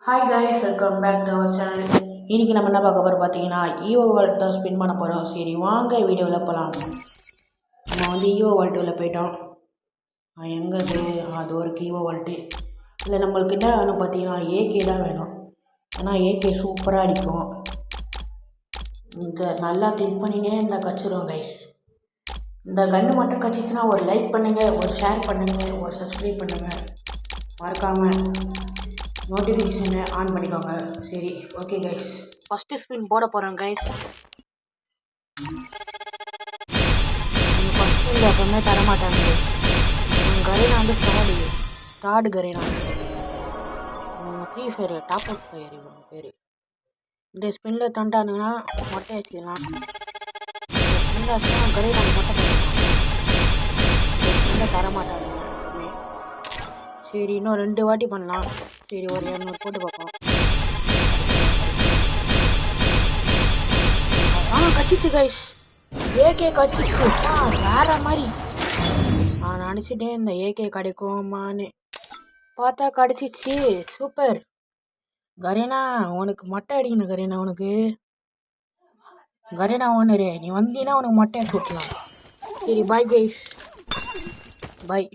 Hi guys, welcome back to our channel. இன்றைக்கி நம்ம என்ன பார்க்க போகிறோம் பார்த்தீங்கன்னா, ஈவோ வால்ட் தான் ஸ்பின் பண்ண போகிறோம். சரி வாங்க வீடியோவில் போகலாம். நம்ம ஈவோ வால்ட்டுவில் போயிட்டோம். எங்கே அது ஒரு ஈவோ வால்ட்டு இல்லை. நம்மளுக்கு என்ன வேணும் பார்த்தீங்கன்னா, ஏகே தான் வேணும். ஏன்னா ஏகே சூப்பராக அடிக்கும். இந்த நல்லா கிளிக் பண்ணினே இந்த கச்சிடும் கைஸ். இந்த கன்று மட்டும் கச்சிச்சுன்னா ஒரு லைக் பண்ணுங்கள், ஒரு ஷேர் பண்ணுங்கள், ஒரு சப்ஸ்கிரைப் பண்ணுங்கள். மறக்காமல் நோட்டிஃபிகேஷனை ஆன் பண்ணிக்கோங்க. சரி ஓகே கைஸ், ஃபஸ்ட்டு ஸ்பின் போட போகிறோம் கைஸ். ஃபஸ்ட் ஸ்பின் எப்பவுமே தரமாட்டாங்க. கரீனா வந்து தாடு Kareena Free Fire top up fire இவங்க பேர். இந்த ஸ்பின்னில் தண்டானுங்கன்னா மொட்டை வச்சுக்கலாம். இந்த ஸ்பின்னில் கரீனா மொட்டை ஸ்பின்னில் தரமாட்டானுங்க. சரி இன்னும் 2 வாட்டி பண்ணலாம். சரி ஒரு 200 போட்டு பார்ப்போம். கச்சிச்சு கைஸ், ஏகே கச்சிச்சு. வேற மாதிரி நான் நினச்சிட்டேன் இந்த ஏகே கிடைக்குமான்னு. பார்த்தா கிடச்சிச்சு. சூப்பர் கரீனா, உனக்கு மொட்டை அடிக்கணும் கரீனா. உனக்கு கரீனா ஓனரு நீ வந்தீங்கன்னா உனக்கு மொட்டை அடிச்சு விட்டலாம். சரி பாய் கைஸ், பாய்.